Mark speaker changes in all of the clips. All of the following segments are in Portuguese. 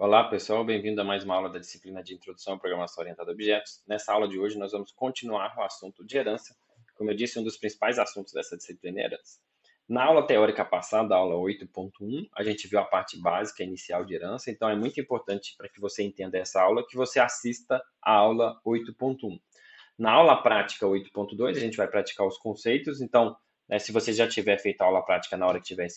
Speaker 1: Olá, pessoal, bem-vindo a mais uma aula da disciplina de Introdução à Programação Orientada a Objetos. Nessa aula de hoje, nós vamos continuar o assunto de herança. Como eu disse, um dos principais assuntos dessa disciplina é herança. Na aula teórica passada, a aula 8.1, a gente viu a parte básica inicial de herança, então é muito importante para que você entenda essa aula que você assista a aula 8.1. Na aula prática 8.2, a gente vai praticar os conceitos, então, se você já tiver feito a aula prática na hora que estiver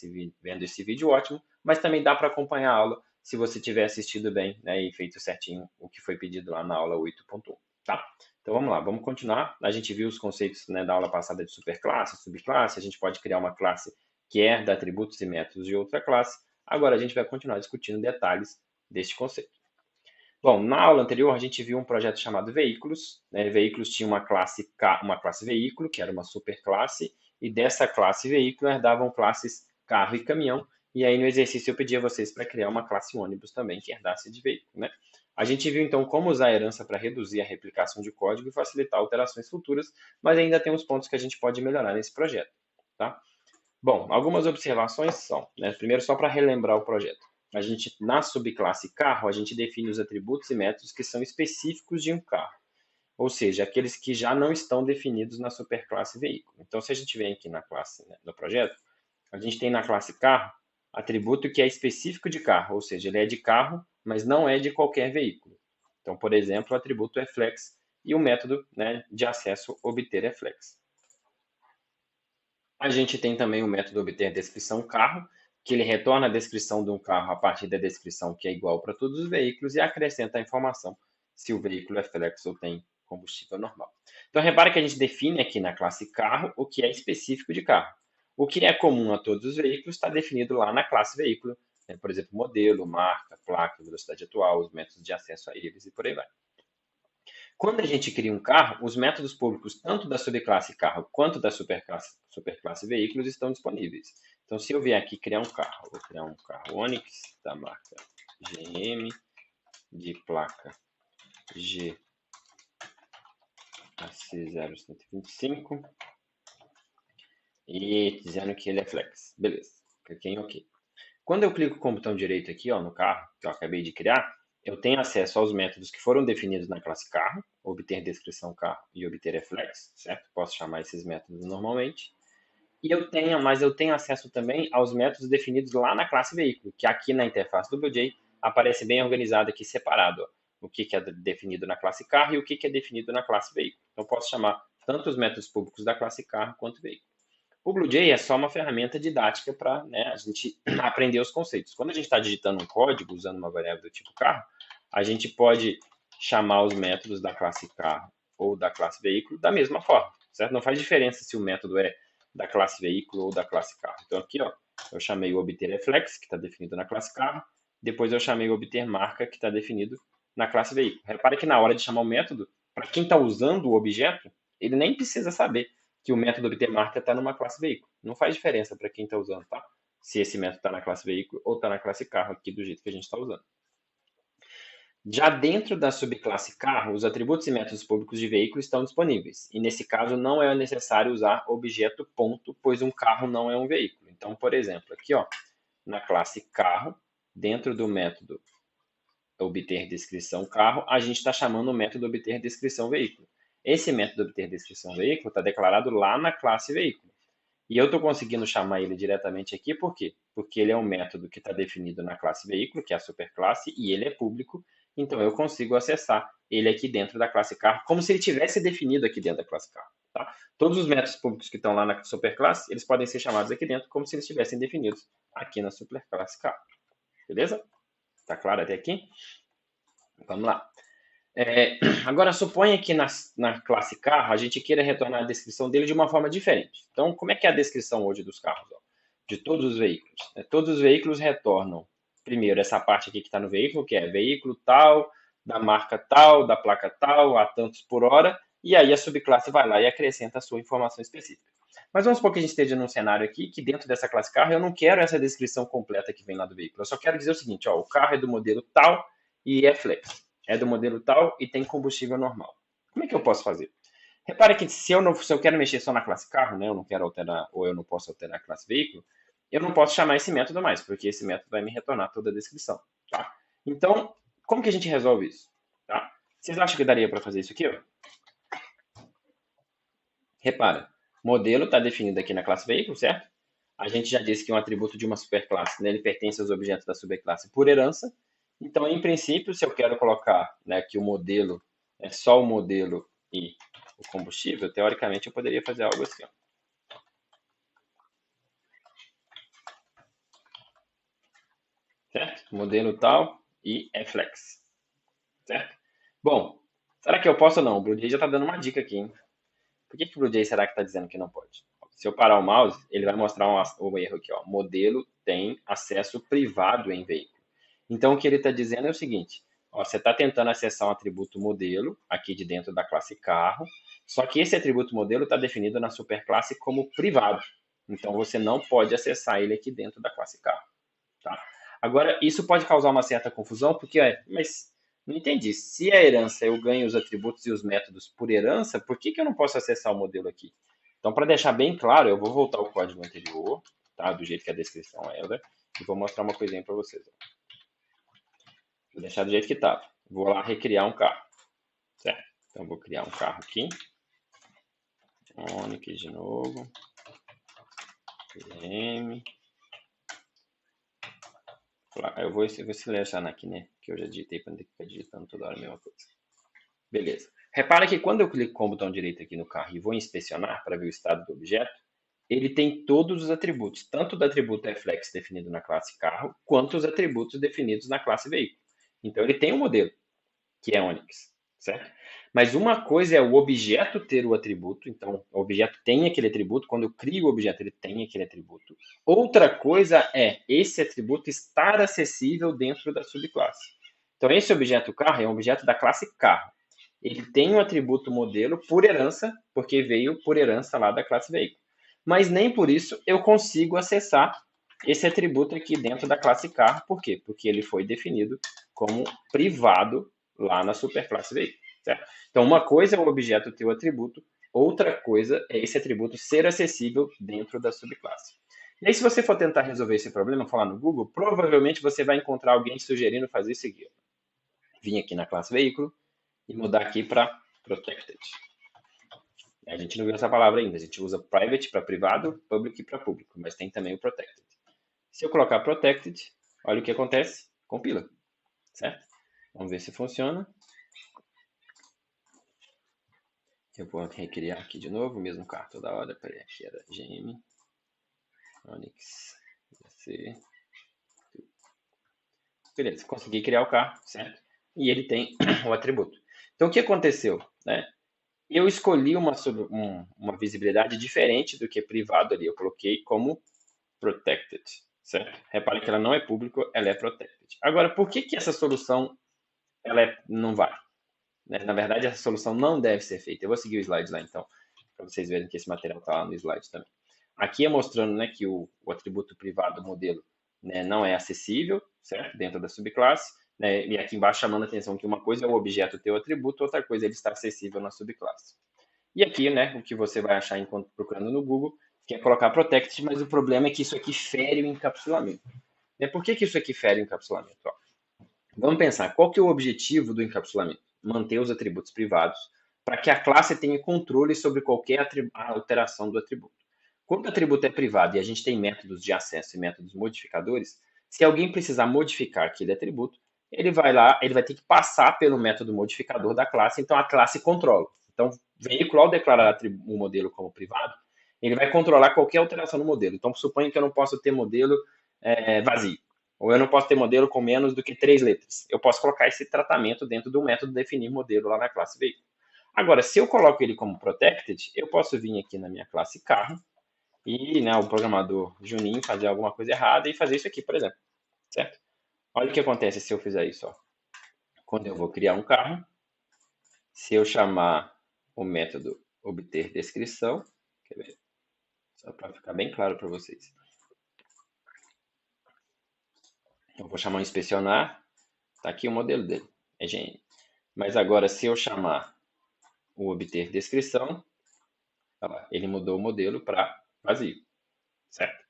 Speaker 1: vendo esse vídeo, ótimo, mas também dá para acompanhar a aula se você tiver assistido bem, né, e feito certinho o que foi pedido lá na aula 8.1, tá? Então vamos lá, vamos continuar. A gente viu os conceitos, né, da aula passada de superclasse, subclasse, a gente pode criar uma classe que herda atributos e métodos de outra classe. Agora a gente vai continuar discutindo detalhes deste conceito. Bom, na aula anterior a gente viu um projeto chamado Veículos, né? Veículos tinha uma classe veículo, que era uma superclasse, e dessa classe veículo herdavam classes carro e caminhão, e aí no exercício eu pedi a vocês para criar uma classe ônibus também, que herdasse de veículo, né? A gente viu então como usar a herança para reduzir a replicação de código e facilitar alterações futuras, mas ainda tem uns pontos que a gente pode melhorar nesse projeto, tá? Bom, algumas observações são, né? Primeiro, só para relembrar o projeto. A gente, na subclasse carro, a gente define os atributos e métodos que são específicos de um carro, ou seja, aqueles que já não estão definidos na superclasse veículo. Então, se a gente vem aqui na classe, né, no projeto, a gente tem na classe carro atributo que é específico de carro, ou seja, ele é de carro, mas não é de qualquer veículo. Então, por exemplo, o atributo é flex e o método, né, de acesso obter é flex. A gente tem também o método obter descrição carro, que ele retorna a descrição de um carro a partir da descrição que é igual para todos os veículos e acrescenta a informação se o veículo é flex ou tem combustível normal. Então, repare que a gente define aqui na classe carro o que é específico de carro. O que é comum a todos os veículos está definido lá na classe veículo, né? Por exemplo, modelo, marca, placa, velocidade atual, os métodos de acesso a eles e por aí vai. Quando a gente cria um carro, os métodos públicos tanto da subclasse carro quanto da superclasse veículos estão disponíveis. Então, se eu vier aqui criar um carro, vou criar um carro Onix da marca GM, de placa GAC0125 e dizendo que ele é flex. Beleza, cliquei em OK. Quando eu clico com o botão direito aqui, ó, no carro, que eu acabei de criar, eu tenho acesso aos métodos que foram definidos na classe carro, obter descrição carro e obter flex, certo? Posso chamar esses métodos normalmente. Mas eu tenho acesso também aos métodos definidos lá na classe veículo, que aqui na interface do BlueJ aparece bem organizado aqui, separado, ó, o que é definido na classe carro e o que é definido na classe veículo. Então, posso chamar tanto os métodos públicos da classe carro quanto veículo. O BlueJ é só uma ferramenta didática para, né, a gente aprender os conceitos. Quando a gente está digitando um código usando uma variável do tipo carro, a gente pode chamar os métodos da classe carro ou da classe veículo da mesma forma, certo? Não faz diferença se o método é da classe veículo ou da classe carro. Então aqui, ó, eu chamei o obter flex, que está definido na classe carro, depois eu chamei o obter marca, que está definido na classe veículo. Repare que na hora de chamar o método, para quem está usando o objeto, ele nem precisa saber que o método obter marca está numa classe veículo. Não faz diferença para quem está usando, tá? Se esse método está na classe veículo ou está na classe carro, aqui do jeito que a gente está usando. Já dentro da subclasse carro, os atributos e métodos públicos de veículo estão disponíveis. E nesse caso não é necessário usar objeto ponto, pois um carro não é um veículo. Então, por exemplo, aqui, ó, na classe carro, dentro do método obter descrição carro, a gente está chamando o método obter descrição veículo. Esse método obter descrição veículo está declarado lá na classe veículo. E eu estou conseguindo chamar ele diretamente aqui, por quê? Porque ele é um método que está definido na classe veículo, que é a superclasse, e ele é público, então eu consigo acessar ele aqui dentro da classe carro, como se ele tivesse definido aqui dentro da classe carro. Tá? Todos os métodos públicos que estão lá na superclasse, eles podem ser chamados aqui dentro como se eles estivessem definidos aqui na superclasse carro. Beleza? Tá claro até aqui? Vamos lá. Agora, suponha que na classe carro a gente queira retornar a descrição dele de uma forma diferente. Então, como é que é a descrição hoje dos carros? Ó? De todos os veículos. Todos os veículos retornam, primeiro, essa parte aqui que está no veículo, que é veículo tal, da marca tal, da placa tal, a tantos por hora, e aí a subclasse vai lá e acrescenta a sua informação específica. Mas vamos supor que a gente esteja num cenário aqui que dentro dessa classe carro eu não quero essa descrição completa que vem lá do veículo. Eu só quero dizer o seguinte, ó, o carro é do modelo tal e é flex. É do modelo tal e tem combustível normal. Como é que eu posso fazer? Repare que se eu quero mexer só na classe carro, né, eu não quero alterar, ou eu não posso alterar a classe veículo, eu não posso chamar esse método mais, porque esse método vai me retornar toda a descrição. Tá? Então, como que a gente resolve isso? Tá? Vocês acham que daria para fazer isso aqui? Ó? Repara, modelo está definido aqui na classe veículo, certo? A gente já disse que um atributo de uma superclasse, né, ele pertence aos objetos da superclasse por herança. Então, em princípio, se eu quero colocar, né, que o modelo é só o modelo e o combustível, teoricamente eu poderia fazer algo assim. Ó. Certo? Modelo tal e é flex. Certo? Bom, será que eu posso ou não? O BlueJay já está dando uma dica aqui, hein? Por que o BlueJay será que está dizendo que não pode? Se eu parar o mouse, ele vai mostrar um erro aqui. Ó. Modelo tem acesso privado em veículo. Então, o que ele está dizendo é o seguinte. Ó, você está tentando acessar um atributo modelo aqui de dentro da classe carro, só que esse atributo modelo está definido na superclasse como privado. Então, você não pode acessar ele aqui dentro da classe carro. Tá? Agora, isso pode causar uma certa confusão, porque, mas não entendi. Se a herança eu ganho os atributos e os métodos por herança, por que eu não posso acessar o modelo aqui? Então, para deixar bem claro, eu vou voltar ao código anterior, tá? Do jeito que a descrição era, e vou mostrar uma coisinha para vocês. Vou deixar do jeito que estava. Vou lá recriar um carro, certo? Então, vou criar um carro aqui. Onix de novo. M. Eu vou selecionar aqui, né? Que eu já digitei para não ter que ficar digitando toda hora a mesma coisa. Beleza. Repara que quando eu clico com o botão direito aqui no carro e vou inspecionar para ver o estado do objeto, ele tem todos os atributos, tanto do atributo flex definido na classe carro, quanto os atributos definidos na classe veículo. Então ele tem um modelo, que é Onix, certo? Mas uma coisa é o objeto ter o atributo, então o objeto tem aquele atributo, quando eu crio o objeto ele tem aquele atributo. Outra coisa é esse atributo estar acessível dentro da subclasse. Então esse objeto carro é um objeto da classe carro. Ele tem um atributo modelo por herança, porque veio por herança lá da classe veículo. Mas nem por isso eu consigo acessar esse atributo aqui dentro da classe carro. Por quê? Porque ele foi definido como privado lá na superclasse veículo. Certo? Então, uma coisa é o objeto ter o atributo, outra coisa é esse atributo ser acessível dentro da subclasse. E aí, se você for tentar resolver esse problema, falar no Google, provavelmente você vai encontrar alguém sugerindo fazer isso aqui. Vim aqui na classe veículo e mudar aqui para protected. A gente não viu essa palavra ainda, a gente usa private para privado, public para público, mas tem também o protected. Se eu colocar protected, olha o que acontece, compila, certo? Vamos ver se funciona. Eu vou recriar aqui de novo, o mesmo carro toda hora. Peraí, aqui era GM, Onix, C. Beleza, consegui criar o carro, certo? E ele tem o atributo. Então, o que aconteceu? Né? Eu escolhi uma visibilidade diferente do que privado ali. Eu coloquei como protected, certo? Repare que ela não é público, ela é protected. Agora, por que essa solução não vai? Na verdade, essa solução não deve ser feita. Eu vou seguir o slide lá, então, para vocês verem que esse material está lá no slide também. Aqui é mostrando, né, que o atributo privado modelo, né, não é acessível, certo? Dentro da subclasse. Né, e aqui embaixo chamando a atenção que uma coisa é o objeto ter o atributo, outra coisa é ele estar acessível na subclasse. E aqui, né, o que você vai achar enquanto procurando no Google, que é colocar protected, mas o problema é que isso aqui fere o encapsulamento. Por que isso aqui fere o encapsulamento? Ó, vamos pensar, qual que é o objetivo do encapsulamento? Manter os atributos privados para que a classe tenha controle sobre qualquer alteração do atributo. Quando o atributo é privado e a gente tem métodos de acesso e métodos modificadores, se alguém precisar modificar aquele atributo, ele vai lá, ele vai ter que passar pelo método modificador da classe, então a classe controla. Então, veículo, ao declarar o modelo como privado, ele vai controlar qualquer alteração no modelo. Então, suponha que eu não posso ter modelo vazio. Ou eu não posso ter modelo com menos do que 3 letras. Eu posso colocar esse tratamento dentro do método definir modelo lá na classe veículo. Agora, se eu coloco ele como protected, eu posso vir aqui na minha classe carro e, né, o programador Juninho fazer alguma coisa errada e fazer isso aqui, por exemplo. Certo? Olha o que acontece se eu fizer isso. Ó. Quando eu vou criar um carro, se eu chamar o método obter descrição, quer ver? Só para ficar bem claro para vocês. Eu vou chamar um inspecionar, tá aqui o modelo dele, é GM. Mas agora, se eu chamar o obter descrição, ele mudou o modelo para vazio, certo?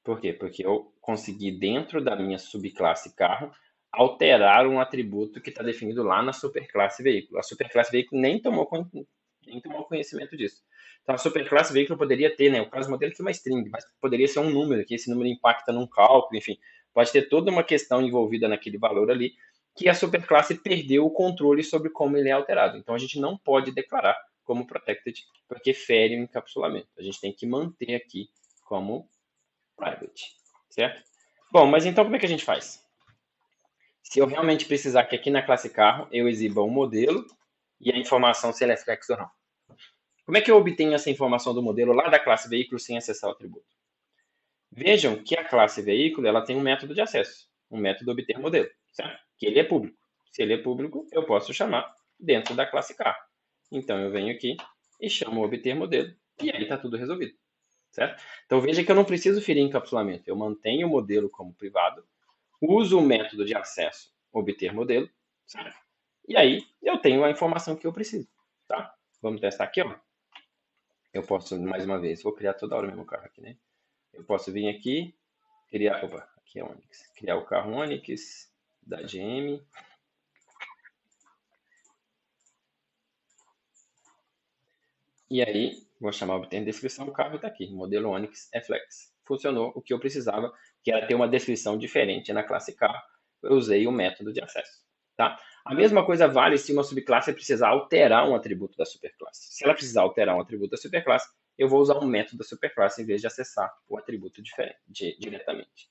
Speaker 1: Por quê? Porque eu consegui, dentro da minha subclasse carro, alterar um atributo que está definido lá na superclasse veículo. A superclasse veículo nem tomou conhecimento disso. Então, a superclasse veículo poderia ter, né, o caso modelo aqui é uma string, mas poderia ser um número, que esse número impacta num cálculo, enfim, pode ter toda uma questão envolvida naquele valor ali, que a superclasse perdeu o controle sobre como ele é alterado. Então, a gente não pode declarar como protected, porque fere o encapsulamento. A gente tem que manter aqui como private, certo? Bom, mas então como é que a gente faz? Se eu realmente precisar que aqui na classe carro eu exiba um modelo e a informação se ele é flex ou não. Como é que eu obtenho essa informação do modelo lá da classe veículo sem acessar o atributo? Vejam que a classe veículo ela tem um método de acesso, um método obter modelo, certo? Que ele é público. Se ele é público, eu posso chamar dentro da classe carro. Então eu venho aqui e chamo obter modelo e aí está tudo resolvido, certo? Então veja que eu não preciso ferir encapsulamento. Eu mantenho o modelo como privado, uso o método de acesso obter modelo, certo? E aí eu tenho a informação que eu preciso, tá? Vamos testar aqui, ó. Eu posso, mais uma vez, vou criar toda hora o mesmo carro aqui, né? Eu posso vir aqui, criar, opa, aqui é Onix, criar o carro Onix da GM. E aí, vou chamar obter descrição, o carro está aqui, modelo Onix Flex. Funcionou o que eu precisava, que era ter uma descrição diferente na classe carro. Eu usei o método de acesso, tá? A mesma coisa vale se uma subclasse precisar alterar um atributo da superclasse. Se ela precisar alterar um atributo da superclasse, eu vou usar um método da superclasse em vez de acessar o atributo diretamente.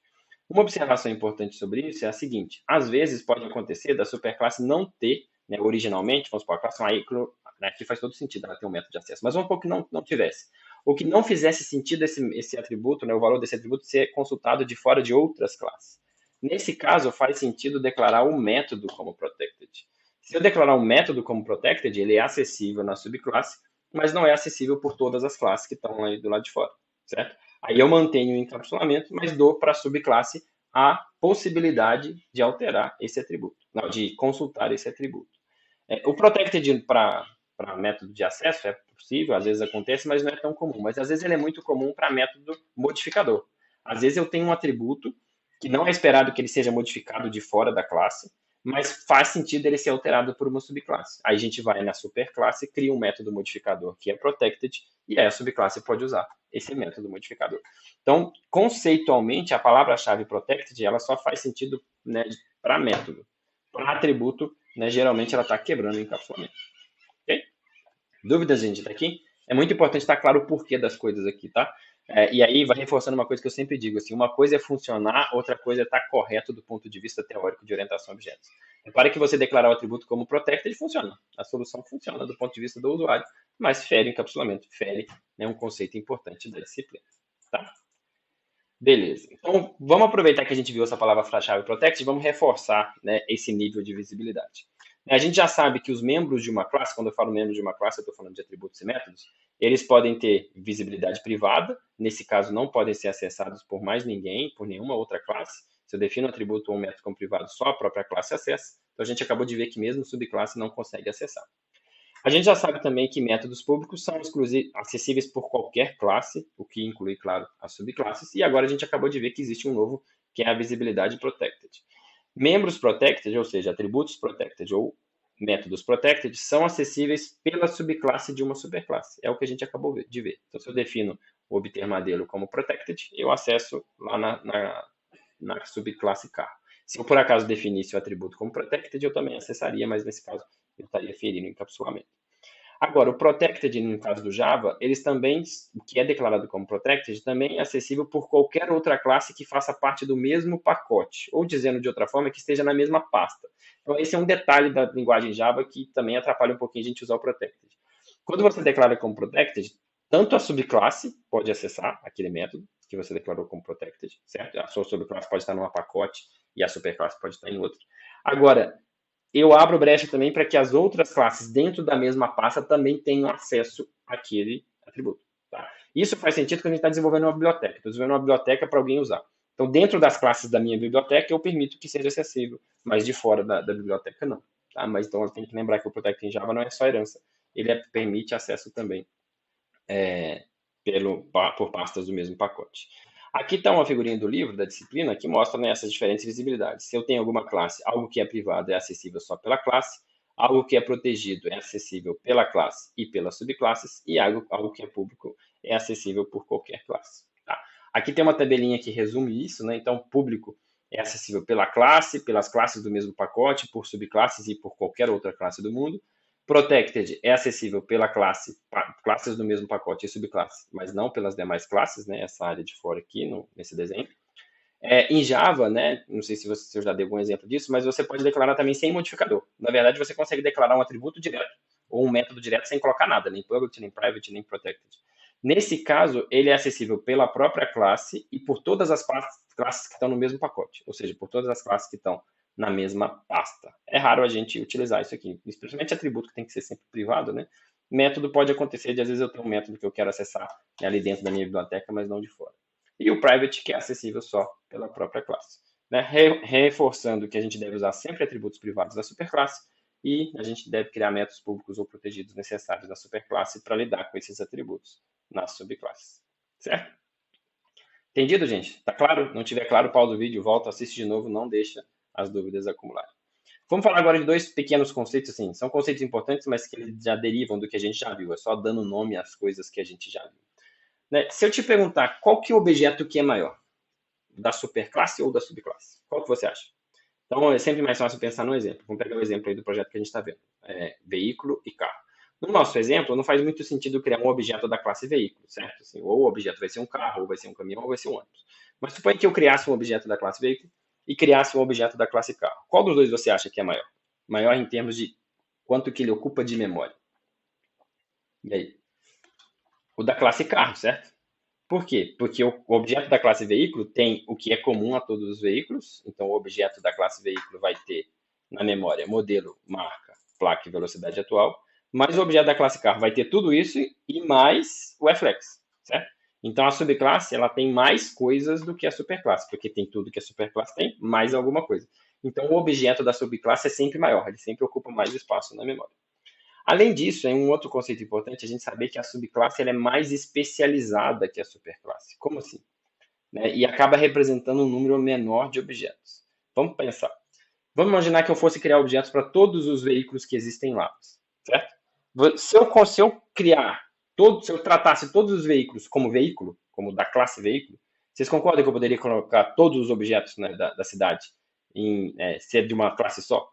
Speaker 1: Uma observação importante sobre isso é a seguinte: às vezes pode acontecer da superclasse não ter, né, originalmente, vamos supor, a classe né, aqui faz todo sentido ela ter um método de acesso, mas vamos supor que não tivesse. Ou que não fizesse sentido esse atributo, né, o valor desse atributo ser consultado de fora de outras classes. Nesse caso, faz sentido declarar o método como protected. Se eu declarar um método como protected, ele é acessível na subclasse, mas não é acessível por todas as classes que estão aí do lado de fora, certo? Aí eu mantenho o encapsulamento, mas dou para a subclasse a possibilidade de alterar esse atributo, não, de consultar esse atributo. O protected para método de acesso é possível, às vezes acontece, mas não é tão comum. Mas às vezes ele é muito comum para método modificador. Às vezes eu tenho um atributo que não é esperado que ele seja modificado de fora da classe, mas faz sentido ele ser alterado por uma subclasse. Aí a gente vai na superclasse, cria um método modificador que é protected, e aí a subclasse pode usar esse método modificador. Então, conceitualmente, a palavra-chave protected ela só faz sentido, né, para método. Para atributo, né, geralmente ela está quebrando o encapsulamento. Ok? Dúvidas, gente, tá aqui? É muito importante estar claro o porquê das coisas aqui, tá? E aí vai reforçando uma coisa que eu sempre digo, assim, uma coisa é funcionar, outra coisa é estar correto do ponto de vista teórico de orientação a objetos. Repare que você declarar o atributo como protected funciona. A solução funciona do ponto de vista do usuário, mas fere o encapsulamento, fere, né, um conceito importante da disciplina. Tá? Beleza. Então, vamos aproveitar que a gente viu essa palavra-chave protect e vamos reforçar, né, esse nível de visibilidade. A gente já sabe que os membros de uma classe, quando eu falo membros de uma classe, eu estou falando de atributos e métodos, eles podem ter visibilidade privada, nesse caso não podem ser acessados por mais ninguém, por nenhuma outra classe. Se eu defino um atributo ou um método como privado, só a própria classe acessa. Então a gente acabou de ver que mesmo subclasse não consegue acessar. A gente já sabe também que métodos públicos são acessíveis por qualquer classe, o que inclui, claro, as subclasses. E agora a gente acabou de ver que existe um novo, que é a visibilidade protected. Membros protected, ou seja, atributos protected ou métodos protected, são acessíveis pela subclasse de uma superclasse. É o que a gente acabou de ver. Então, se eu defino o obter modelo como protected, eu acesso lá na subclasse carro. Se eu, por acaso, definisse o atributo como protected, eu também acessaria, mas nesse caso eu estaria ferindo o encapsulamento. Agora, o protected, no caso do Java, eles também, o que é declarado como protected, também é acessível por qualquer outra classe que faça parte do mesmo pacote, ou dizendo de outra forma, que esteja na mesma pasta. Então, esse é um detalhe da linguagem Java que também atrapalha um pouquinho a gente usar o protected. Quando você declara como protected, tanto a subclasse pode acessar aquele método que você declarou como protected, certo? A sua subclasse pode estar numa pacote e a superclasse pode estar em outro. Agora, eu abro brecha também para que as outras classes dentro da mesma pasta também tenham acesso àquele atributo. Tá? Isso faz sentido quando a gente está desenvolvendo uma biblioteca. Estou desenvolvendo uma biblioteca para alguém usar. Então, dentro das classes da minha biblioteca, eu permito que seja acessível, mas de fora da biblioteca, não. Tá? Mas então, eu tenho que lembrar que o Protect em Java não é só herança. Ele permite acesso também por pastas do mesmo pacote. Aqui está uma figurinha do livro, da disciplina, que mostra, né, essas diferentes visibilidades. Se eu tenho alguma classe, algo que é privado é acessível só pela classe, algo que é protegido é acessível pela classe e pelas subclasses, e algo que é público é acessível por qualquer classe. Tá? Aqui tem uma tabelinha que resume isso, né? Então, público é acessível pela classe, pelas classes do mesmo pacote, por subclasses e por qualquer outra classe do mundo. Protected é acessível pela classe, classes do mesmo pacote e subclasse, mas não pelas demais classes, né? Essa área de fora aqui, nesse desenho. Em Java, né? Não sei se eu já dei algum exemplo disso, mas você pode declarar também sem modificador. Na verdade, você consegue declarar um atributo direto ou um método direto sem colocar nada, nem public, nem private, nem protected. Nesse caso, ele é acessível pela própria classe e por todas as classes que estão no mesmo pacote, ou seja, por todas as classes que estão na mesma pasta. É raro a gente utilizar isso aqui, especialmente atributo que tem que ser sempre privado, né? Método pode acontecer de, às vezes, eu tenho um método que eu quero acessar ali dentro da minha biblioteca, mas não de fora. E o private, que é acessível só pela própria classe. Né? Reforçando que a gente deve usar sempre atributos privados da superclasse e a gente deve criar métodos públicos ou protegidos necessários na superclasse para lidar com esses atributos nas subclasses. Certo? Entendido, gente? Tá claro? Não tiver claro, pausa o vídeo, volta, assiste de novo, não deixa as dúvidas acumularem. Vamos falar agora de dois pequenos conceitos, assim, são conceitos importantes, mas que eles já derivam do que a gente já viu, é só dando nome às coisas que a gente já viu. Né? Se eu te perguntar qual que é o objeto que é maior, da superclasse ou da subclasse? Qual que você acha? Então, é sempre mais fácil pensar no exemplo. Vamos pegar o exemplo aí do projeto que a gente está vendo. Veículo e carro. No nosso exemplo, não faz muito sentido criar um objeto da classe veículo, certo? Assim, ou o objeto vai ser um carro, ou vai ser um caminhão, ou vai ser um ônibus. Mas suponha que eu criasse um objeto da classe veículo e criasse um objeto da classe carro. Qual dos dois você acha que é maior? Maior em termos de quanto que ele ocupa de memória. E aí? O da classe carro, certo? Por quê? Porque o objeto da classe veículo tem o que é comum a todos os veículos. Então, o objeto da classe veículo vai ter na memória modelo, marca, placa e velocidade atual. Mas o objeto da classe carro vai ter tudo isso e mais o flex, certo? Então, a subclasse ela tem mais coisas do que a superclasse, porque tem tudo que a superclasse tem, mais alguma coisa. Então, o objeto da subclasse é sempre maior, ele sempre ocupa mais espaço na memória. Além disso, é um outro conceito importante a gente saber que a subclasse ela é mais especializada que a superclasse. Como assim? Né? E acaba representando um número menor de objetos. Vamos pensar. Vamos imaginar que eu fosse criar objetos para todos os veículos que existem lá, certo? Se eu criar, se eu tratasse todos os veículos como veículo, como da classe veículo, vocês concordam que eu poderia colocar todos os objetos, né, da cidade em ser de uma classe só?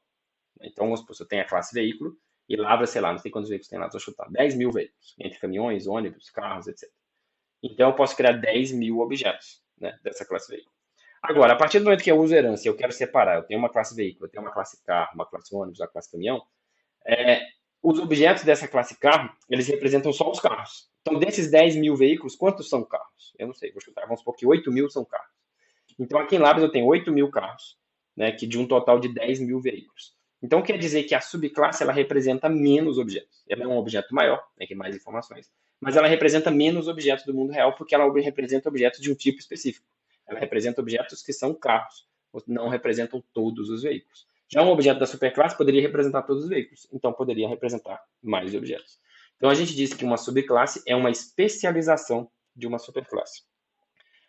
Speaker 1: Então, vamos supor, se eu tenho a classe veículo e lá, sei lá, não sei quantos veículos tem lá, vou chutar, 10 mil veículos, entre caminhões, ônibus, carros, etc. Então, eu posso criar 10 mil objetos, né, dessa classe veículo. Agora, a partir do momento que eu uso herança e eu quero separar, eu tenho uma classe veículo, eu tenho uma classe carro, uma classe ônibus, uma classe caminhão, os objetos dessa classe carro, eles representam só os carros. Então, desses 10 mil veículos, quantos são carros? Eu não sei, vou chutar, vamos supor que 8 mil são carros. Então, aqui em Labs eu tenho 8 mil carros, né, que de um total de 10 mil veículos. Então, quer dizer que a subclasse ela representa menos objetos. Ela é um objeto maior, né, que mais informações, mas ela representa menos objetos do mundo real porque ela representa objetos de um tipo específico. Ela representa objetos que são carros, não representam todos os veículos. Já um objeto da superclasse poderia representar todos os veículos, então poderia representar mais objetos. Então, a gente diz que uma subclasse é uma especialização de uma superclasse.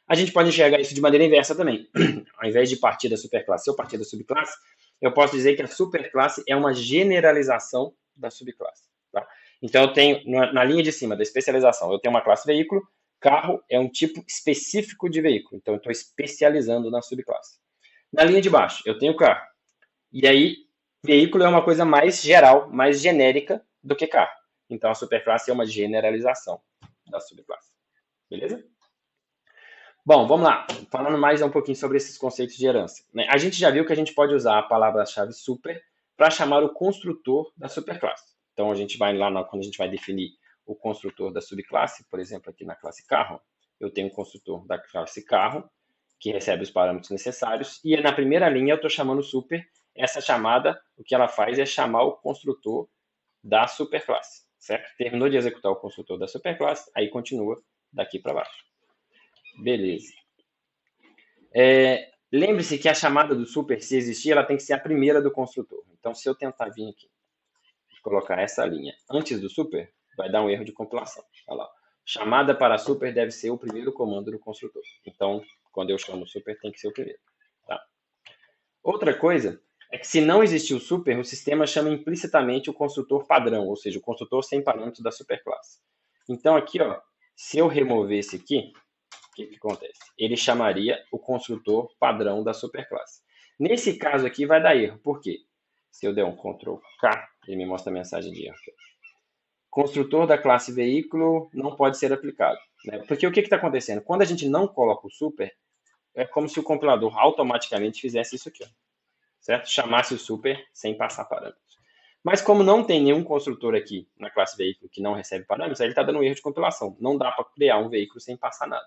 Speaker 1: A gente pode enxergar isso de maneira inversa também. Ao invés de partir da superclasse, se eu partir da subclasse, eu posso dizer que a superclasse é uma generalização da subclasse. Tá? Então, eu tenho, na linha de cima da especialização, eu tenho uma classe veículo, carro é um tipo específico de veículo, então eu estou especializando na subclasse. Na linha de baixo, eu tenho carro. E aí, veículo é uma coisa mais geral, mais genérica do que carro. Então, a superclasse é uma generalização da subclasse. Beleza? Bom, vamos lá. Falando mais um pouquinho sobre esses conceitos de herança. A gente já viu que a gente pode usar a palavra-chave super para chamar o construtor da superclasse. Então, a gente vai lá, quando a gente vai definir o construtor da subclasse, por exemplo, aqui na classe carro, eu tenho um construtor da classe carro, que recebe os parâmetros necessários, e na primeira linha eu estou chamando super. Essa chamada, o que ela faz é chamar o construtor da superclasse, certo? Terminou de executar o construtor da superclasse, aí continua daqui para baixo. Beleza. Lembre-se que a chamada do super, se existir, ela tem que ser a primeira do construtor. Então, se eu tentar vir aqui e colocar essa linha antes do super, vai dar um erro de compilação. Olha lá. chamada para super deve ser o primeiro comando do construtor. Então, quando eu chamo super, tem que ser o primeiro. Tá? Outra coisa é que se não existir o super, o sistema chama implicitamente o construtor padrão, ou seja, o construtor sem parâmetros da superclasse. Então, aqui, ó, se eu remover esse aqui, o que acontece? Ele chamaria o construtor padrão da superclasse. Nesse caso aqui vai dar erro. Por quê? Se eu der um Ctrl K, ele me mostra a mensagem de erro. Construtor da classe veículo não pode ser aplicado. Né? Porque o que está acontecendo? Quando a gente não coloca o super, é como se o compilador automaticamente fizesse isso aqui. Ó, certo? Chamasse o super sem passar parâmetros. Mas como não tem nenhum construtor aqui na classe veículo que não recebe parâmetros, aí ele está dando um erro de compilação. Não dá para criar um veículo sem passar nada.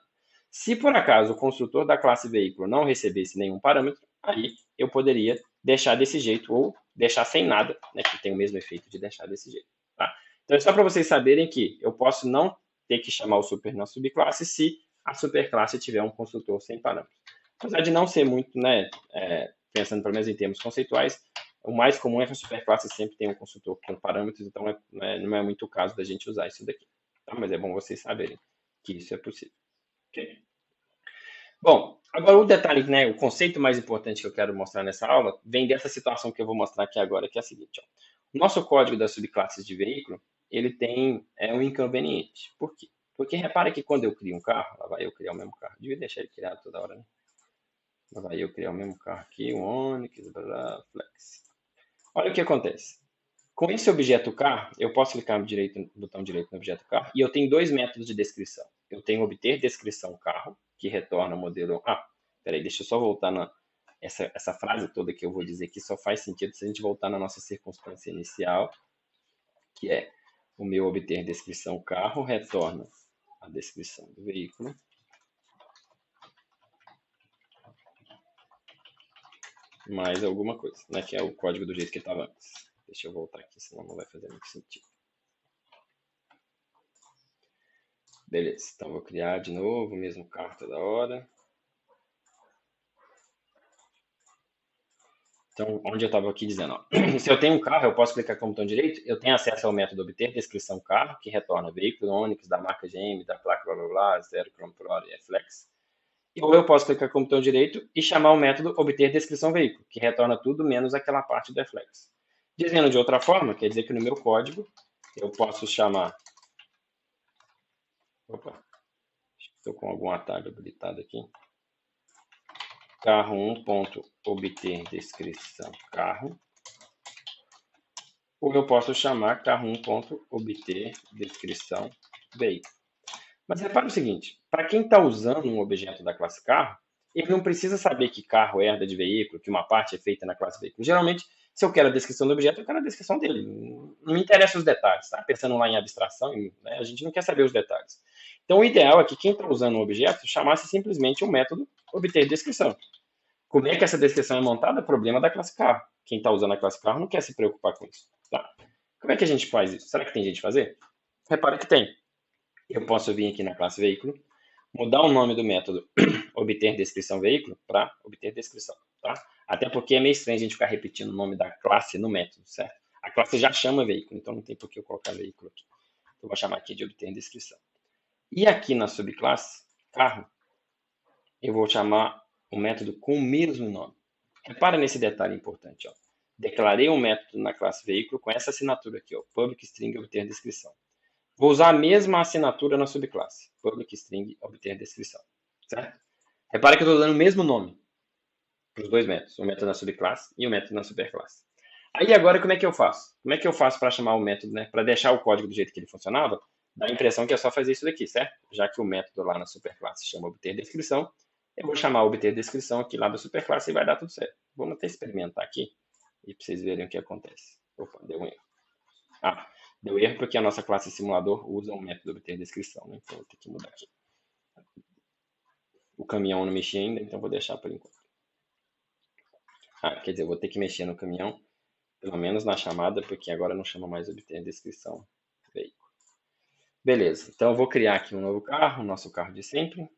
Speaker 1: Se por acaso o construtor da classe veículo não recebesse nenhum parâmetro, aí eu poderia deixar desse jeito ou deixar sem nada, né, que tem o mesmo efeito de deixar desse jeito. Tá? Então é só para vocês saberem que eu posso não ter que chamar o super na subclasse se a superclasse tiver um construtor sem parâmetros. Apesar de não ser muito, né, pensando pelo menos em termos conceituais, o mais comum é que a superclasse sempre tenha um construtor com parâmetros, então não é muito o caso da gente usar isso daqui. Tá? Mas é bom vocês saberem que isso é possível. Okay? Bom, agora o detalhe, né, o conceito mais importante que eu quero mostrar nessa aula vem dessa situação que eu vou mostrar aqui agora, que é a seguinte. Ó. O nosso código das subclasses de veículo, ele tem um inconveniente. Por quê? Porque repara que quando eu crio um carro, lá vai eu criar o mesmo carro. Devia deixar ele criado toda hora, né? Lá vai eu criar o mesmo carro aqui, um Onix, blá, blá, Flex. Olha o que acontece. Com esse objeto carro, eu posso clicar no botão direito no objeto carro e eu tenho dois métodos de descrição. Eu tenho obter descrição carro, que retorna o modelo... peraí, deixa eu só voltar essa frase toda que eu vou dizer aqui só faz sentido se a gente voltar na nossa circunstância inicial, que é o meu obter descrição carro retorna a descrição do veículo. Mais alguma coisa, né? Que é o código do jeito que estava antes. Deixa eu voltar aqui, senão não vai fazer muito sentido. Beleza, então vou criar de novo o mesmo carro toda hora. Então, onde eu estava aqui dizendo, ó, se eu tenho um carro, eu posso clicar com o botão direito, eu tenho acesso ao método obter descrição carro, que retorna veículo, Onix, da marca GM, da placa blá blá blá, 0 km por hora e Flex. Ou eu posso clicar com o botão direito e chamar o método obter descrição veículo, que retorna tudo menos aquela parte do Flex. Dizendo de outra forma, quer dizer que no meu código eu posso chamar... Opa, estou com algum atalho habilitado aqui. Carro 1.obter descrição carro. Ou eu posso chamar carro 1.obter descrição veículo. Mas repara o seguinte, para quem está usando um objeto da classe carro, ele não precisa saber que carro herda de veículo, que uma parte é feita na classe veículo. Geralmente, se eu quero a descrição do objeto, eu quero a descrição dele. Não me interessa os detalhes, tá? Pensando lá em abstração, né, a gente não quer saber os detalhes. Então, o ideal é que quem está usando um objeto chamasse simplesmente o método obter descrição. Como é que essa descrição é montada? É problema da classe carro. Quem está usando a classe carro não quer se preocupar com isso. Tá? Como é que a gente faz isso? Será que tem gente a fazer? Repara que tem. Eu posso vir aqui na classe veículo, mudar o nome do método obter descrição veículo para obter descrição. Tá? Até porque é meio estranho a gente ficar repetindo o nome da classe no método, certo? A classe já chama veículo, então não tem por que eu colocar veículo aqui. Eu vou chamar aqui de obter descrição. E aqui na subclasse carro, eu vou chamar o método com o mesmo nome. Repara nesse detalhe importante. Ó. Declarei um método na classe veículo com essa assinatura aqui, ó, public string obter descrição. Vou usar a mesma assinatura na subclasse, public string obter descrição. Certo? Repara que eu estou dando o mesmo nome para os dois métodos, o método na subclasse e o método na superclasse. Aí agora como é que eu faço? Como é que eu faço para chamar o método, né? Para deixar o código do jeito que ele funcionava? Dá a impressão que é só fazer isso daqui, certo? Já que o método lá na superclasse chama obter descrição, eu vou chamar obter descrição aqui lá da superclasse e vai dar tudo certo. Vamos até experimentar aqui e para vocês verem o que acontece. Opa, deu um erro. Deu erro porque a nossa classe simulador usa o método obter descrição, né? Então vou ter que mudar aqui. O caminhão não mexi ainda, então vou deixar por enquanto. Quer dizer, eu vou ter que mexer no caminhão, pelo menos na chamada, porque agora não chama mais obter descrição veículo. Beleza, então eu vou criar aqui um novo carro, nosso carro de sempre.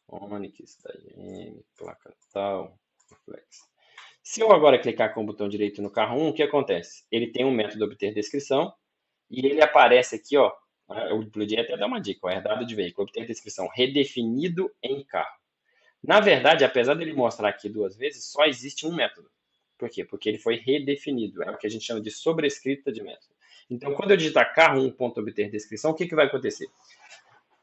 Speaker 1: Onix, da GM, placa tal, Flex. Se eu agora clicar com o botão direito no carro 1, o que acontece? Ele tem um método obter descrição e ele aparece aqui, ó, O Blue até dá uma dica, ó, herdado de veículo, obter descrição, redefinido em carro. Na verdade, apesar dele mostrar aqui 2 vezes, só existe um método. Por quê? Porque ele foi redefinido. É o que a gente chama de sobrescrita de método. Então, quando eu digitar carro 1.obter descrição, o que vai acontecer?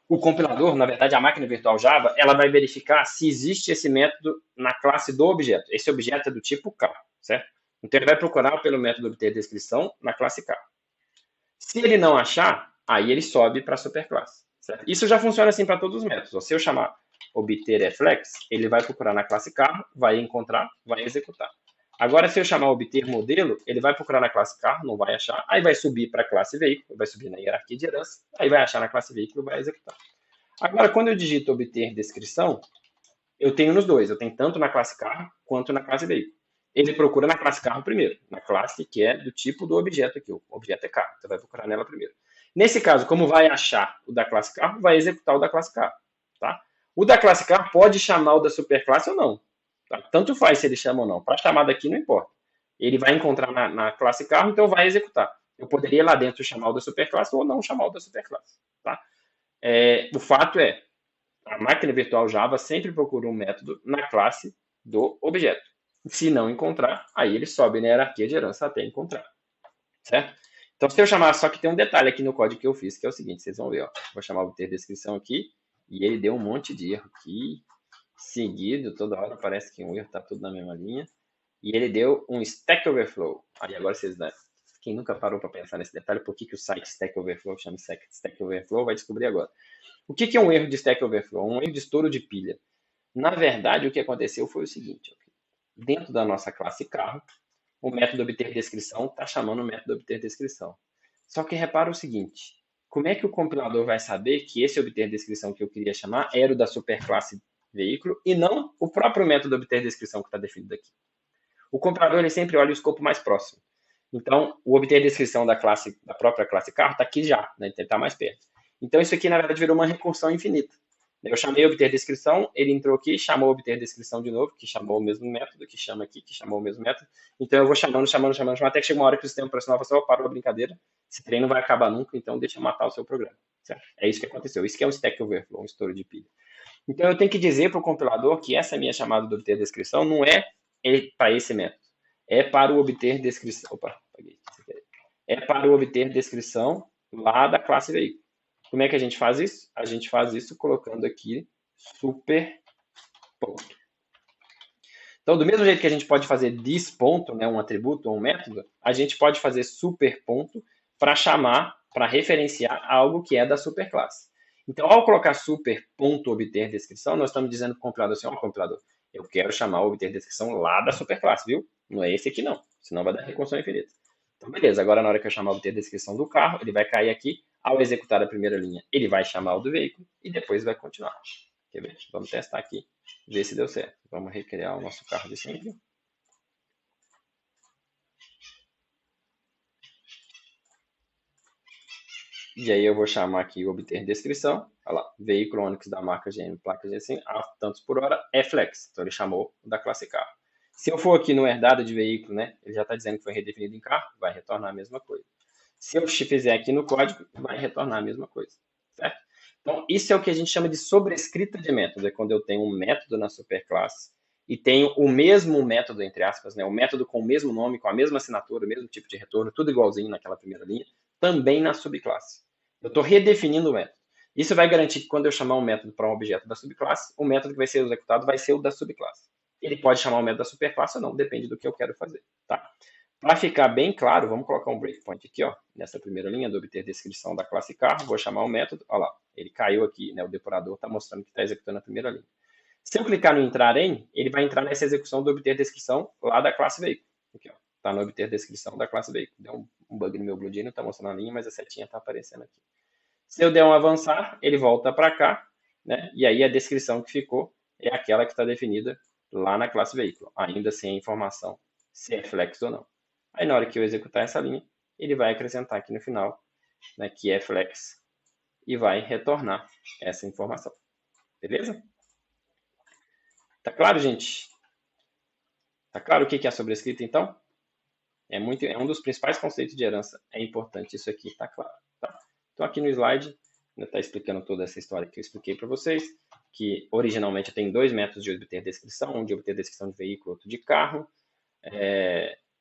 Speaker 1: O compilador, na verdade, a máquina virtual Java, ela vai verificar se existe esse método na classe do objeto. Esse objeto é do tipo carro, certo? Então, ele vai procurar pelo método obter descrição na classe carro. Se ele não achar, aí ele sobe para a superclasse. Certo? Isso já funciona assim para todos os métodos. Se eu chamar obter flex, ele vai procurar na classe carro, vai encontrar, vai executar. Agora, se eu chamar obter modelo, ele vai procurar na classe carro, não vai achar, aí vai subir para a classe veículo, vai subir na hierarquia de herança, aí vai achar na classe veículo e vai executar. Agora, quando eu digito obter descrição, eu tenho nos dois, eu tenho tanto na classe carro quanto na classe veículo. Ele procura na classe carro primeiro, na classe que é do tipo do objeto aqui, o objeto é carro, então vai procurar nela primeiro. Nesse caso, como vai achar o da classe carro, vai executar o da classe carro, tá? O da classe carro pode chamar o da superclasse ou não, tá? Tanto faz se ele chama ou não, para chamar daqui não importa. Ele vai encontrar na classe carro, então vai executar. Eu poderia lá dentro chamar o da superclasse ou não chamar o da superclasse, tá? O fato é, a máquina virtual Java sempre procura um método na classe do objeto. Se não encontrar, aí ele sobe na hierarquia de herança até encontrar, certo? Então, se eu chamar, só que tem um detalhe aqui no código que eu fiz, que é o seguinte, vocês vão ver, ó, vou chamar o obter descrição aqui, e ele deu um monte de erro aqui, seguido, toda hora parece que um erro está tudo na mesma linha, e ele deu um Stack Overflow. Aí agora vocês, né, quem nunca parou para pensar nesse detalhe, por que o site Stack Overflow chama Stack Overflow, vai descobrir agora. O que é um erro de Stack Overflow? Um erro de estouro de pilha. Na verdade, o que aconteceu foi o seguinte, dentro da nossa classe carro, o método obter descrição está chamando o método obter descrição. Só que repara o seguinte, como é que o compilador vai saber que esse obter descrição que eu queria chamar era o da superclasse veículo e não o próprio método obter descrição que está definido aqui? O compilador ele sempre olha o escopo mais próximo. Então, o obter descrição da própria classe carro está aqui já, né? Ele está mais perto. Então, isso aqui, na verdade, virou uma recursão infinita. Eu chamei obter descrição, ele entrou aqui, chamou obter descrição de novo, que chamou o mesmo método, que chama aqui, que chamou o mesmo método. Então, eu vou chamando, até que chega uma hora que o sistema operacional fala assim, parou a brincadeira, esse treino não vai acabar nunca, então deixa eu matar o seu programa. Certo? É isso que aconteceu. Isso que é um Stack Overflow, um estouro de pilha. Então, eu tenho que dizer para o compilador que essa minha chamada do obter descrição não é para esse método. É para o obter descrição. Opa, apaguei. É para o obter descrição lá da classe veículo. Como é que a gente faz isso? A gente faz isso colocando aqui super ponto. Então, do mesmo jeito que a gente pode fazer this ponto, né, um atributo ou um método, a gente pode fazer super ponto para chamar, para referenciar algo que é da superclasse. Então, ao colocar super ponto obter descrição, nós estamos dizendo para o compilador assim, ó, compilador, eu quero chamar o obter descrição lá da superclasse, viu? Não é esse aqui não, senão vai dar recursão infinita. Então, beleza, agora na hora que eu chamar o obter descrição do carro, ele vai cair aqui, ao executar a primeira linha, ele vai chamar o do veículo e depois vai continuar. Quer ver? Vamos testar aqui, ver se deu certo. Vamos recriar o nosso carro de sempre. E aí eu vou chamar aqui obter descrição. Olha lá, veículo Onix da marca GM, placa G100, a tantos por hora, é flex. Então ele chamou da classe carro. Se eu for aqui no herdado de veículo, né, ele já está dizendo que foi redefinido em carro, vai retornar a mesma coisa. Se eu fizer aqui no código, vai retornar a mesma coisa, certo? Então, isso é o que a gente chama de sobrescrita de método, é quando eu tenho um método na superclasse e tenho o mesmo método, entre aspas, né, o método com o mesmo nome, com a mesma assinatura, o mesmo tipo de retorno, tudo igualzinho naquela primeira linha, também na subclasse. Eu estou redefinindo o método. Isso vai garantir que quando eu chamar um método para um objeto da subclasse, o método que vai ser executado vai ser o da subclasse. Ele pode chamar o método da superclasse ou não, depende do que eu quero fazer, tá? Para ficar bem claro, vamos colocar um breakpoint aqui, ó, nessa primeira linha do obter descrição da classe carro, vou chamar o método, olha lá, ele caiu aqui, né, o depurador está mostrando que está executando a primeira linha. Se eu clicar no entrar em, ele vai entrar nessa execução do obter descrição lá da classe veículo. Aqui, ó, está no obter descrição da classe veículo. Deu um bug no meu Blue, não está mostrando a linha, mas a setinha está aparecendo aqui. Se eu der um avançar, ele volta para cá, né, e aí a descrição que ficou é aquela que está definida lá na classe veículo, ainda sem a informação se é flex ou não. Aí na hora que eu executar essa linha, ele vai acrescentar aqui no final, né, que é flex, e vai retornar essa informação. Beleza? Tá claro, gente? Tá claro o que é a sobrescrita, então? É um dos principais conceitos de herança. É importante isso aqui, tá claro. Tá? Então, aqui no slide, está explicando toda essa história que eu expliquei para vocês, que originalmente eu tenho dois métodos de obter descrição, um de obter descrição de veículo, outro de carro,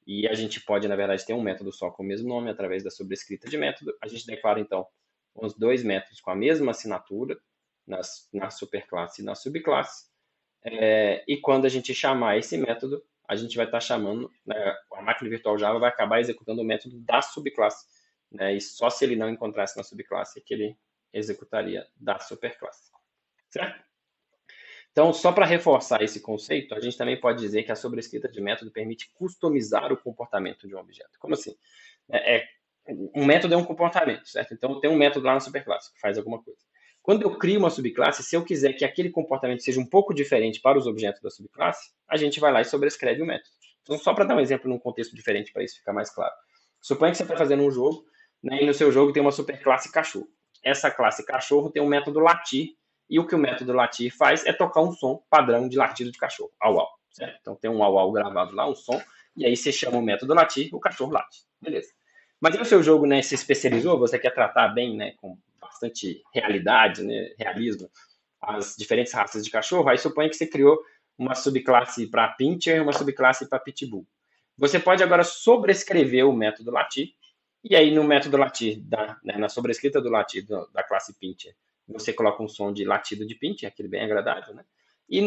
Speaker 1: e a gente pode, na verdade, ter um método só com o mesmo nome, através da sobrescrita de método. A gente declara, então, os dois métodos com a mesma assinatura, na superclasse e na subclasse, e quando a gente chamar esse método, a gente vai estar chamando, né, a máquina virtual Java vai acabar executando o método da subclasse, né, e só se ele não encontrasse na subclasse é que ele executaria da superclasse, certo? Então, só para reforçar esse conceito, a gente também pode dizer que a sobrescrita de método permite customizar o comportamento de um objeto. Como assim? Um método é um comportamento, certo? Então, tem um método lá na superclasse que faz alguma coisa. Quando eu crio uma subclasse, se eu quiser que aquele comportamento seja um pouco diferente para os objetos da subclasse, a gente vai lá e sobrescreve o método. Então, só para dar um exemplo num contexto diferente para isso ficar mais claro. Suponha que você está fazendo um jogo, né, e no seu jogo tem uma superclasse cachorro. Essa classe cachorro tem um método latir, e o que o método latir faz é tocar um som padrão de latido de cachorro, au au, certo? Então tem um au au gravado lá, um som, e aí você chama o método latir, o cachorro late, beleza. Mas aí o seu jogo, né, se especializou, você quer tratar bem, né, com bastante realidade, né, realismo, as diferentes raças de cachorro, aí suponha que você criou uma subclasse para pincher e uma subclasse para pitbull. Você pode agora sobrescrever o método latir, e aí no método latir, né, na sobrescrita do latir da classe pincher, você coloca um som de latido de pincher, aquele bem agradável, né? E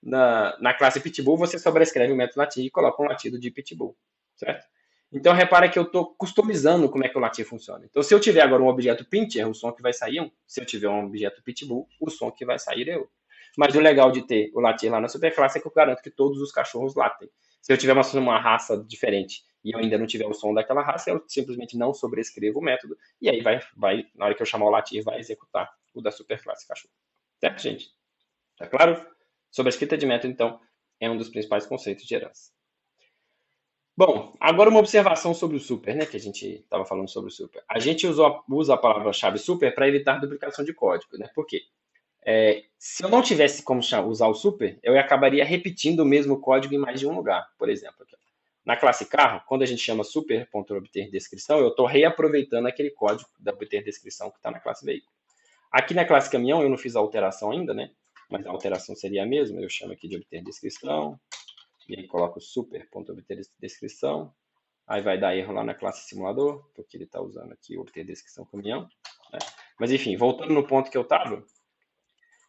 Speaker 1: na classe pitbull, você sobrescreve o método latir e coloca um latido de pitbull, certo? Então, repara que eu estou customizando como é que o latir funciona. Então, se eu tiver agora um objeto pincher, o som que vai sair é um. Se eu tiver um objeto pitbull, o som que vai sair é outro. Mas o legal de ter o latir lá na superclasse é que eu garanto que todos os cachorros latem. Se eu tiver uma raça diferente e eu ainda não tiver o som daquela raça, eu simplesmente não sobrescrevo o método e aí na hora que eu chamar o latir, vai executar o da superclasse cachorro. Certo, gente? Tá claro? Sobrescrita de método, então, é um dos principais conceitos de herança. Bom, agora uma observação sobre o super, né? Que a gente estava falando sobre o super. A gente usa a palavra-chave super para evitar duplicação de código, né? Por quê? Se eu não tivesse como usar o super, eu acabaria repetindo o mesmo código em mais de um lugar. Por exemplo, aqui, na classe carro, quando a gente chama super.obter descrição, eu estou reaproveitando aquele código da obter descrição que está na classe veículo. Aqui na classe caminhão eu não fiz a alteração ainda, né? Mas a alteração seria a mesma. Eu chamo aqui de obter descrição, e aí coloco super.obter descrição. Aí vai dar erro lá na classe simulador, porque ele está usando aqui obter descrição caminhão. Né? Mas enfim, voltando no ponto que eu estava,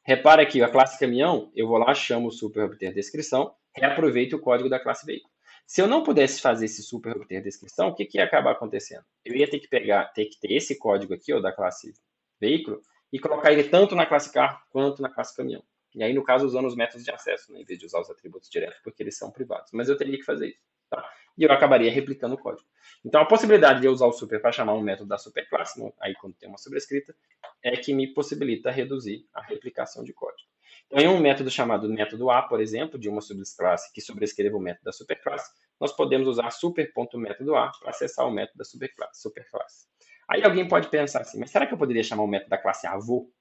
Speaker 1: repara aqui, a classe caminhão, eu vou lá, chamo o super obter descrição, reaproveito o código da classe veículo. Se eu não pudesse fazer esse super obter descrição, o que ia acabar acontecendo? Eu ia ter que ter esse código aqui, ó, da classe veículo, e colocar ele tanto na classe carro quanto na classe caminhão. E aí, no caso, usando os métodos de acesso, né, em vez de usar os atributos diretos, porque eles são privados. Mas eu teria que fazer isso. Tá? E eu acabaria replicando o código. Então, a possibilidade de eu usar o super para chamar um método da superclasse, aí quando tem uma sobrescrita, é que me possibilita reduzir a replicação de código. Então, em um método chamado método A, por exemplo, de uma subclasse que sobrescreva o método da superclasse, nós podemos usar super.método.a para acessar o método da superclasse. Aí alguém pode pensar assim, mas será que eu poderia chamar o método da classe avô?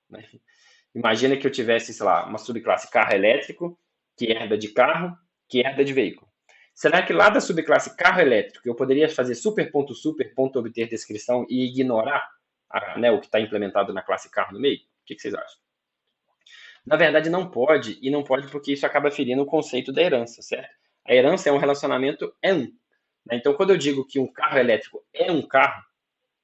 Speaker 1: Né? Imagina que eu tivesse, sei lá, uma subclasse carro elétrico, que herda de carro, que herda de veículo. Será que lá da subclasse carro elétrico eu poderia fazer super.super.obter descrição e ignorar o que está implementado na classe carro no meio? O que vocês acham? Na verdade, não pode, e não pode porque isso acaba ferindo o conceito da herança, certo? A herança é um relacionamento é um. Né? Então, quando eu digo que um carro elétrico é um carro,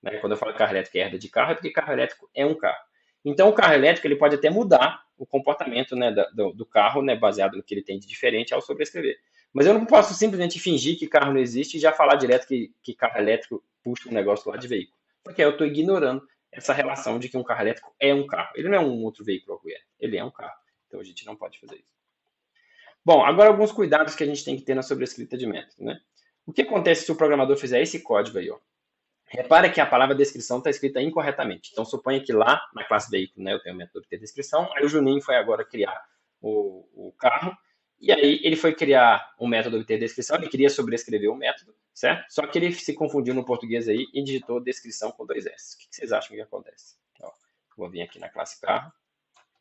Speaker 1: né? Quando eu falo carro elétrico é herda de carro, é porque carro elétrico é um carro. Então, o carro elétrico ele pode até mudar o comportamento, né, do carro, né, baseado no que ele tem de diferente ao sobrescrever. Mas eu não posso simplesmente fingir que carro não existe e já falar direto que carro elétrico puxa um negócio lá de veículo. Porque aí eu estou ignorando essa relação de que um carro elétrico é um carro. Ele não é um outro veículo qualquer, ele é um carro. Então a gente não pode fazer isso. Bom, agora alguns cuidados que a gente tem que ter na sobrescrita de método, né? O que acontece se o programador fizer esse código aí, ó? Repara que a palavra descrição está escrita incorretamente. Então, suponha que lá na classe veículo, né, eu tenho o método obter descrição, aí o Juninho foi agora criar o carro, e aí ele foi criar um método obter descrição, ele queria sobrescrever o método, certo? Só que ele se confundiu no português aí e digitou descrição com 2 S. O que vocês acham que acontece? Ó, vou vir aqui na classe carro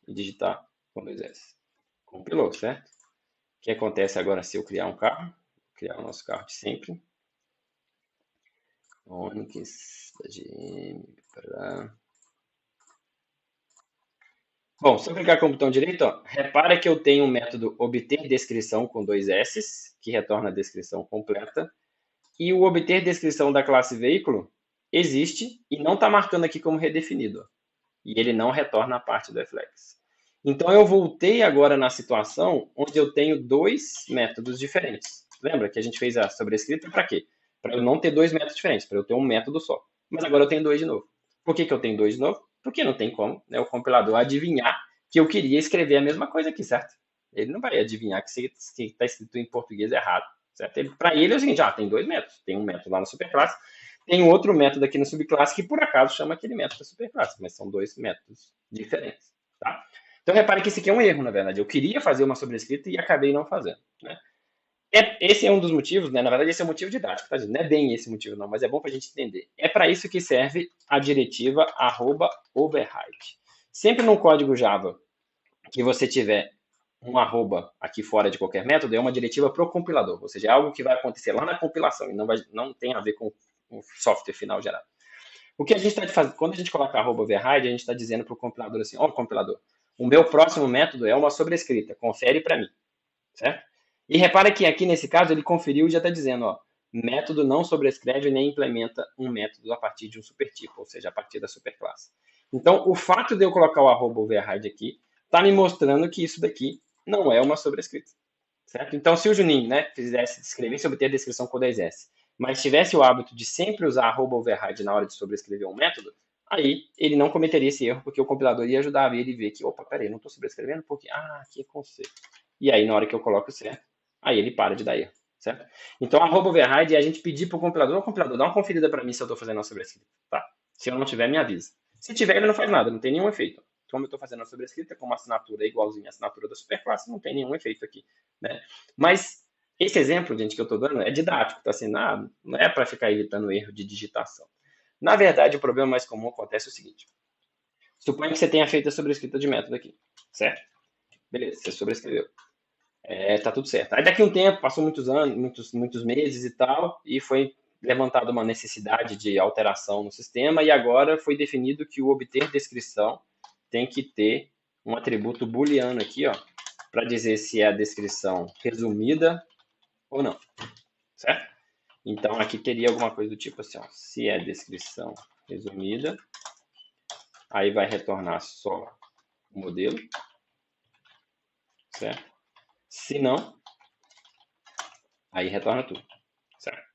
Speaker 1: e digitar com 2 S. Compilou, certo? O que acontece agora se eu criar um carro? Vou criar o nosso carro de sempre. Onix da GM para... Bom, se eu clicar com o botão direito, ó, repara que eu tenho um método obter descrição com dois S, que retorna a descrição completa, e o obter descrição da classe veículo existe e não está marcando aqui como redefinido, ó, e ele não retorna a parte do flex. Então eu voltei agora na situação onde eu tenho dois métodos diferentes. Lembra que a gente fez a sobrescrita para quê? Para eu não ter dois métodos diferentes, para eu ter um método só. Mas agora eu tenho dois de novo. Por que eu tenho dois de novo? Porque não tem como, né, o compilador adivinhar que eu queria escrever a mesma coisa aqui, certo? Ele não vai adivinhar que está escrito em português errado, certo? Para ele é o seguinte, tem dois métodos. Tem um método lá na superclasse, tem um outro método aqui na subclasse que por acaso chama aquele método da superclasse, mas são dois métodos diferentes, tá? Então repare que isso aqui é um erro, na verdade. Eu queria fazer uma sobrescrita e acabei não fazendo, né? Esse é um dos motivos, né? Na verdade, esse é o motivo didático, tá? Não é bem esse motivo, não, mas é bom para a gente entender. É para isso que serve a diretiva @override. Sempre no código Java que você tiver um arroba aqui fora de qualquer método, é uma diretiva para o compilador, ou seja, é algo que vai acontecer lá na compilação e não tem a ver com o software final gerado. O que a gente está fazendo, quando a gente coloca arroba override, a gente está dizendo para o compilador assim, compilador, o meu próximo método é uma sobrescrita, confere para mim, certo? E repara que aqui nesse caso ele conferiu e já está dizendo, método não sobrescreve nem implementa um método a partir de um supertipo, ou seja, a partir da superclasse. Então, o fato de eu colocar o arroba override aqui está me mostrando que isso daqui não é uma sobrescrita, certo? Então, se o Juninho, né, escrevesse obter a descrição com 2S, mas tivesse o hábito de sempre usar arroba override na hora de sobrescrever um método, aí ele não cometeria esse erro, porque o compilador ia ajudar ele a ver que, opa, peraí, não estou sobrescrevendo porque, aqui é com C. E aí, na hora que eu coloco o certo, aí ele para de dar erro, certo? Então, arroba override é a gente pedir para o compilador, dá uma conferida para mim se eu estou fazendo uma sobrescrita, tá? Se eu não tiver, me avisa. Se tiver, ele não faz nada, não tem nenhum efeito. Como eu estou fazendo a sobrescrita, como a assinatura é igualzinha à assinatura da superclasse, não tem nenhum efeito aqui, né? Mas esse exemplo, gente, que eu estou dando é didático, tá assim, não é para ficar evitando erro de digitação. Na verdade, o problema mais comum acontece o seguinte. Suponha que você tenha feito a sobrescrita de método aqui, certo? Beleza, você sobrescreveu. Tá tudo certo. Aí daqui a um tempo, passou muitos anos, muitos meses e tal, e foi levantada uma necessidade de alteração no sistema, e agora foi definido que o obter descrição tem que ter um atributo booleano aqui, para dizer se é a descrição resumida ou não, certo? Então aqui teria alguma coisa do tipo assim, se é descrição resumida, aí vai retornar só o modelo, certo? Se não, aí retorna tudo, certo?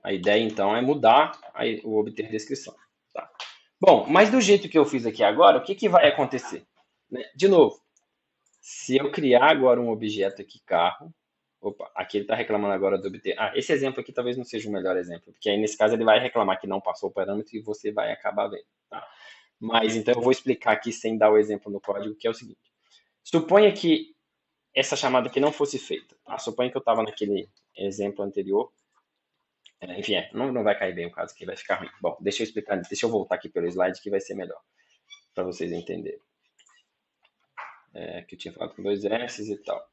Speaker 1: A ideia, então, é mudar o obter descrição. Tá? Bom, mas do jeito que eu fiz aqui agora, o que vai acontecer? Né? De novo, se eu criar agora um objeto aqui, carro, aqui ele está reclamando agora do obter. Esse exemplo aqui talvez não seja o melhor exemplo, porque aí nesse caso ele vai reclamar que não passou o parâmetro e você vai acabar vendo. Tá? Mas então eu vou explicar aqui sem dar o exemplo no código, que é o seguinte. Suponha que essa chamada aqui não fosse feita. Tá? Suponha que eu estava naquele exemplo anterior. Enfim, não vai cair bem o caso aqui, vai ficar ruim. Bom, deixa eu explicar, deixa eu voltar aqui pelo slide que vai ser melhor para vocês entenderem. Que eu tinha falado com dois S e tal.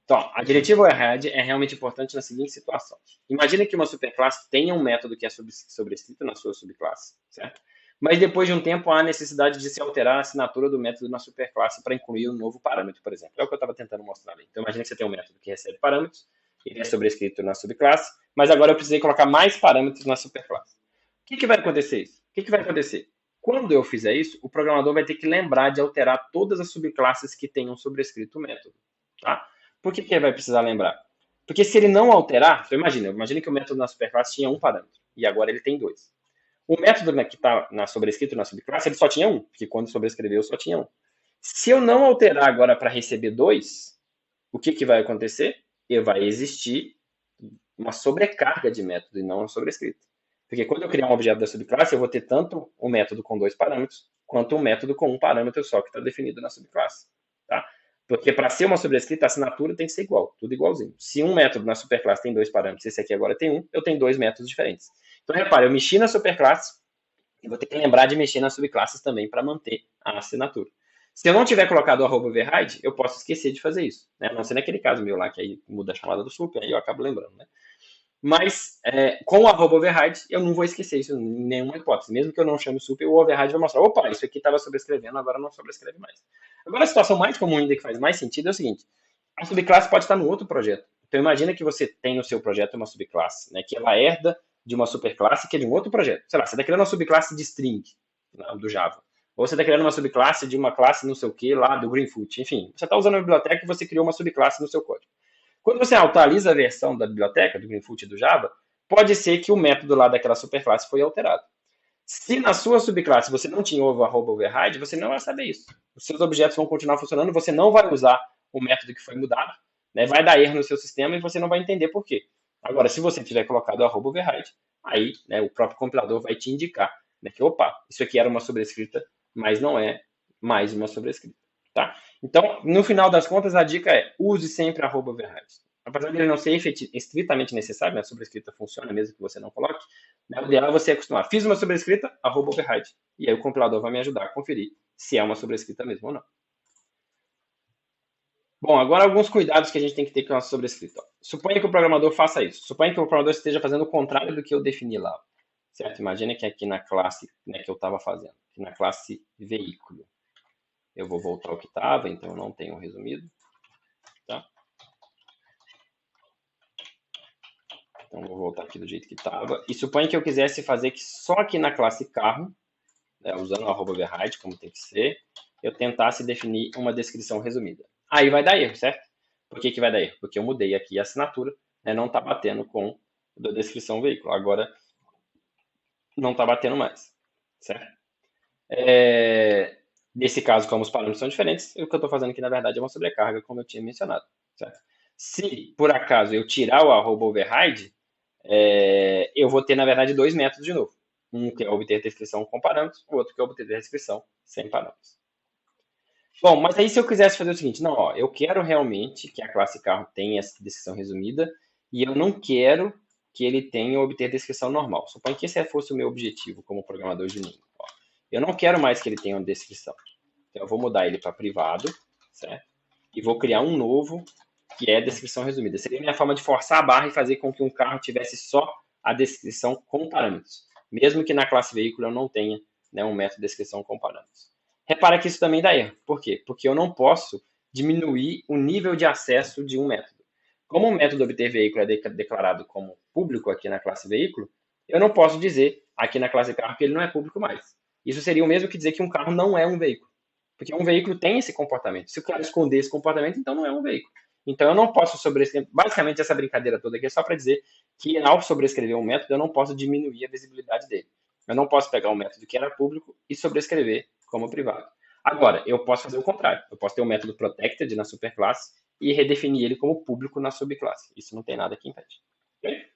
Speaker 1: Então, a diretiva override é realmente importante na seguinte situação. Imagina que uma superclasse tenha um método que é sobrescrito na sua subclasse, certo? Mas depois de um tempo há a necessidade de se alterar a assinatura do método na superclasse para incluir um novo parâmetro, por exemplo. É o que eu estava tentando mostrar ali. Então, imagina que você tem um método que recebe parâmetros, ele é sobrescrito na subclasse, mas agora eu precisei colocar mais parâmetros na superclasse. O que vai acontecer isso? O que vai acontecer? Quando eu fizer isso, o programador vai ter que lembrar de alterar todas as subclasses que tenham sobrescrito o método. Tá? Por que ele vai precisar lembrar? Porque se ele não alterar, então imagina que o método na superclasse tinha um parâmetro, e agora ele tem dois. O método que está sobrescrito na subclasse, ele só tinha um, porque quando sobrescreveu só tinha um. Se eu não alterar agora para receber dois, o que vai acontecer? Vai existir uma sobrecarga de método e não uma sobrescrita. Porque quando eu criar um objeto da subclasse, eu vou ter tanto um método com dois parâmetros, quanto um método com um parâmetro só que está definido na subclasse. Tá? Porque para ser uma sobrescrita, a assinatura tem que ser igual, tudo igualzinho. Se um método na superclasse tem dois parâmetros, esse aqui agora tem um, eu tenho dois métodos diferentes. Então, repare, eu mexi na superclasse e vou ter que lembrar de mexer nas subclasses também para manter a assinatura. Se eu não tiver colocado o @override, eu posso esquecer de fazer isso. Né? A não ser naquele caso meu lá, que aí muda a chamada do sup, aí eu acabo lembrando. Né? Mas com o arroba override, eu não vou esquecer isso em nenhuma hipótese. Mesmo que eu não chame super, o override vai mostrar, opa, isso aqui estava sobrescrevendo, agora não sobrescreve mais. Agora, a situação mais comum ainda que faz mais sentido é o seguinte, a subclasse pode estar no outro projeto. Então, imagina que você tem no seu projeto uma subclasse, né, que ela herda de uma superclasse que é de um outro projeto. Sei lá, você está criando uma subclasse de string, do Java. Ou você está criando uma subclasse de uma classe não sei o que lá do Greenfoot. Enfim, você está usando a biblioteca e você criou uma subclasse no seu código. Quando você atualiza a versão da biblioteca, do Greenfoot e do Java, pode ser que o método lá daquela superclasse foi alterado. Se na sua subclasse você não tinha o arroba override, você não vai saber isso. Os seus objetos vão continuar funcionando, você não vai usar o método que foi mudado, né? Vai dar erro no seu sistema e você não vai entender por quê. Agora, se você tiver colocado o arroba override, aí né, o próprio compilador vai te indicar né, que, opa, isso aqui era uma sobrescrita, mas não é mais uma sobrescrita. Tá? Então, no final das contas, a dica é use sempre arroba override. Apesar de ele não ser estritamente necessário, né, a sobrescrita funciona mesmo que você não coloque, né, o ideal é você acostumar. Fiz uma sobrescrita, arroba override. E aí o compilador vai me ajudar a conferir se é uma sobrescrita mesmo ou não. Bom, agora alguns cuidados que a gente tem que ter com a sobrescrita. Suponha que o programador faça isso. Suponha que o programador esteja fazendo o contrário do que eu defini lá. Certo? Imagina que aqui na classe né, que eu estava fazendo, aqui na classe veículo. Eu vou voltar ao que estava, então eu não tenho resumido. Tá? Então vou voltar aqui do jeito que estava. E suponha que eu quisesse fazer que só aqui na classe carro, né, usando o arroba override, como tem que ser, eu tentasse definir uma descrição resumida. Aí vai dar erro, certo? Por que vai dar erro? Porque eu mudei aqui a assinatura, né, não está batendo com a descrição veículo. Agora não está batendo mais, certo? Nesse caso, como os parâmetros são diferentes, o que eu estou fazendo aqui, na verdade, é uma sobrecarga, como eu tinha mencionado. Certo? Se, por acaso, eu tirar o arroba override, eu vou ter, na verdade, dois métodos de novo. Um que é obter descrição com parâmetros, o outro que é obter descrição sem parâmetros. Bom, mas aí se eu quisesse fazer o seguinte, não, ó, eu quero realmente que a classe carro tenha essa descrição resumida e eu não quero que ele tenha obter descrição normal. Suponho que esse fosse o meu objetivo como programador de língua. Eu não quero mais que ele tenha uma descrição. Então eu vou mudar ele para privado, certo? E vou criar um novo que é descrição resumida. Seria a minha forma de forçar a barra e fazer com que um carro tivesse só a descrição com parâmetros. Mesmo que na classe veículo eu não tenha né, um método de descrição com parâmetros. Repara que isso também dá erro. Por quê? Porque eu não posso diminuir o nível de acesso de um método. Como o método obter veículo é declarado como público aqui na classe veículo, eu não posso dizer aqui na classe carro que ele não é público mais. Isso seria o mesmo que dizer que um carro não é um veículo. Porque um veículo tem esse comportamento. Se eu quero esconder esse comportamento, então não é um veículo. Então eu não posso sobrescrever. Basicamente, essa brincadeira toda aqui é só para dizer que ao sobrescrever um método, eu não posso diminuir a visibilidade dele. Eu não posso pegar um método que era público e sobrescrever como privado. Agora, eu posso fazer o contrário. Eu posso ter um método protected na superclasse e redefinir ele como público na subclasse. Isso não tem nada que impede. Okay?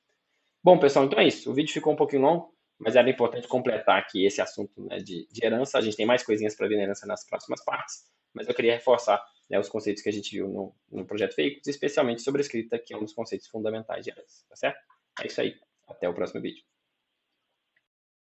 Speaker 1: Bom, pessoal, então é isso. O vídeo ficou um pouquinho longo, mas era importante completar aqui esse assunto né, de herança. A gente tem mais coisinhas para ver na herança nas próximas partes, mas eu queria reforçar né, os conceitos que a gente viu no projeto Veículos, especialmente sobre a escrita, que é um dos conceitos fundamentais de herança. Tá certo? É isso aí. Até o próximo vídeo.